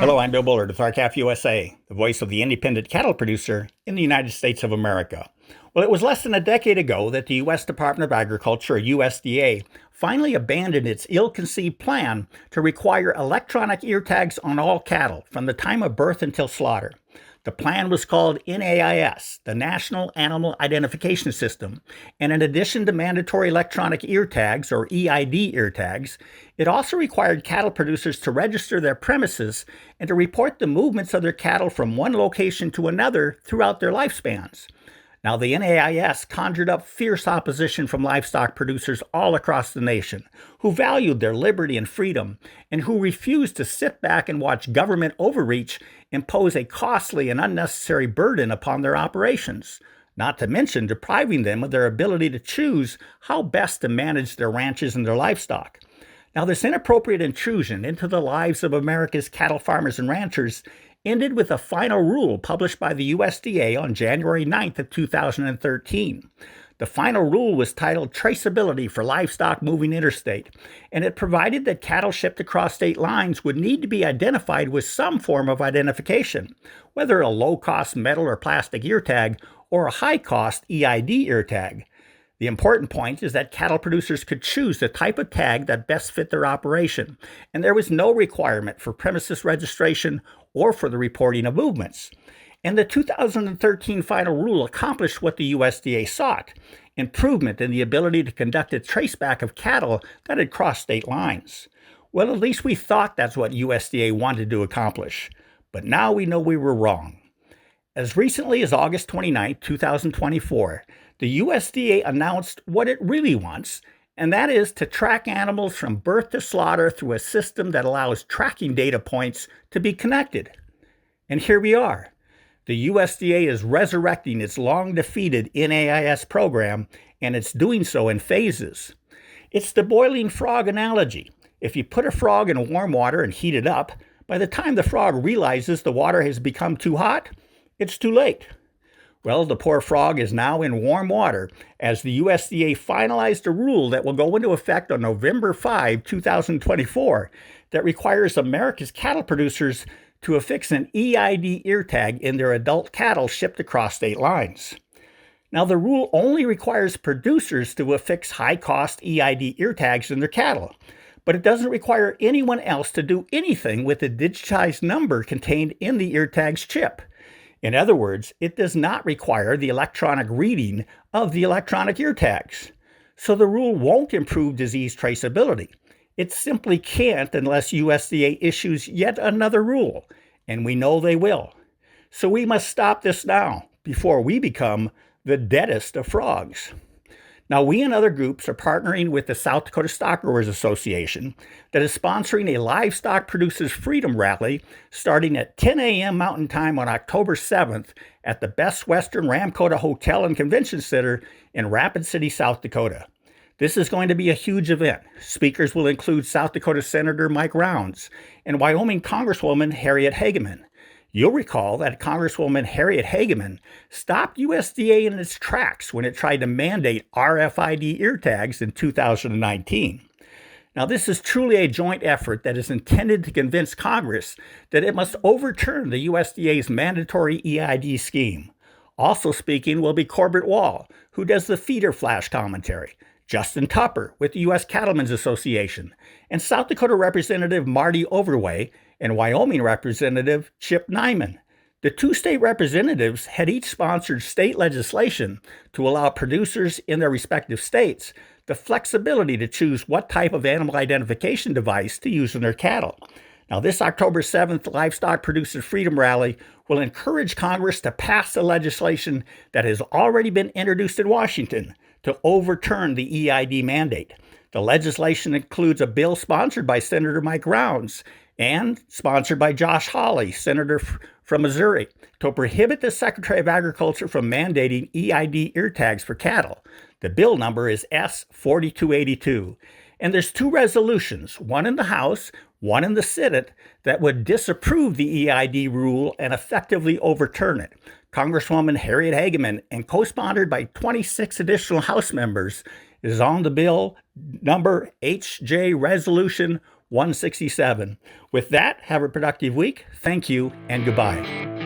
Hello, I'm Bill Bullard with RCAF USA, the voice of the independent cattle producer in the United States of America. Well, it was less than a decade ago that the U.S. Department of Agriculture, or USDA, finally abandoned its ill-conceived plan to require electronic ear tags on all cattle from the time of birth until slaughter. The plan was called NAIS, the National Animal Identification System, and in addition to mandatory electronic ear tags, or EID ear tags, it also required cattle producers to register their premises and to report the movements of their cattle from one location to another throughout their lifespans. Now, the NAIS conjured up fierce opposition from livestock producers all across the nation, who valued their liberty and freedom, and who refused to sit back and watch government overreach impose a costly and unnecessary burden upon their operations, not to mention depriving them of their ability to choose how best to manage their ranches and their livestock. Now, this inappropriate intrusion into the lives of America's cattle farmers and ranchers ended with a final rule published by the USDA on January 9th of 2013. The final rule was titled Traceability for Livestock Moving Interstate, and it provided that cattle shipped across state lines would need to be identified with some form of identification, whether a low-cost metal or plastic ear tag or a high-cost EID ear tag. The important point is that cattle producers could choose the type of tag that best fit their operation, and there was no requirement for premises registration or for the reporting of movements. And the 2013 final rule accomplished what the USDA sought: improvement in the ability to conduct a traceback of cattle that had crossed state lines. Well, at least we thought that's what USDA wanted to accomplish. But now we know we were wrong. As recently as August 29, 2024, the USDA announced what it really wants, and that is to track animals from birth to slaughter through a system that allows tracking data points to be connected. And here we are. The USDA is resurrecting its long-defeated NAIS program, and it's doing so in phases. It's the boiling frog analogy. If you put a frog in warm water and heat it up, by the time the frog realizes the water has become too hot, it's too late. Well, the poor frog is now in warm water as the USDA finalized a rule that will go into effect on November 5, 2024, that requires America's cattle producers to affix an EID ear tag in their adult cattle shipped across state lines. Now, the rule only requires producers to affix high-cost EID ear tags in their cattle, but it doesn't require anyone else to do anything with the digitized number contained in the ear tag's chip. In other words, it does not require the electronic reading of the electronic ear tags. So the rule won't improve disease traceability. It simply can't unless USDA issues yet another rule, and we know they will. So we must stop this now before we become the deadest of frogs. Now, we and other groups are partnering with the South Dakota Stock Growers Association that is sponsoring a livestock producers freedom rally starting at 10 a.m. Mountain Time on October 7th at the Best Western Ramkota Hotel and Convention Center in Rapid City, South Dakota. This is going to be a huge event. Speakers will include South Dakota Senator Mike Rounds and Wyoming Congresswoman Harriet Hageman. You'll recall that Congresswoman Harriet Hageman stopped USDA in its tracks when it tried to mandate RFID ear tags in 2019. Now, this is truly a joint effort that is intended to convince Congress that it must overturn the USDA's mandatory EID scheme. Also speaking will be Corbett Wall, who does the feeder flash commentary, Justin Tupper with the U.S. Cattlemen's Association, and South Dakota Representative Marty Overway and Wyoming Representative Chip Nyman. The two state representatives had each sponsored state legislation to allow producers in their respective states the flexibility to choose what type of animal identification device to use in their cattle. Now, this October 7th Livestock Producers Freedom Rally will encourage Congress to pass the legislation that has already been introduced in Washington to overturn the EID mandate. The legislation includes a bill sponsored by Senator Mike Rounds and sponsored by Josh Hawley, Senator from Missouri, to prohibit the Secretary of Agriculture from mandating EID ear tags for cattle. The bill number is S-4282. And there's two resolutions, one in the House, one in the Senate, that would disapprove the EID rule and effectively overturn it. Congresswoman Harriet Hageman, and co-sponsored by 26 additional House members, is on the bill number HJ Resolution 167. With that, have a productive week. Thank you and goodbye.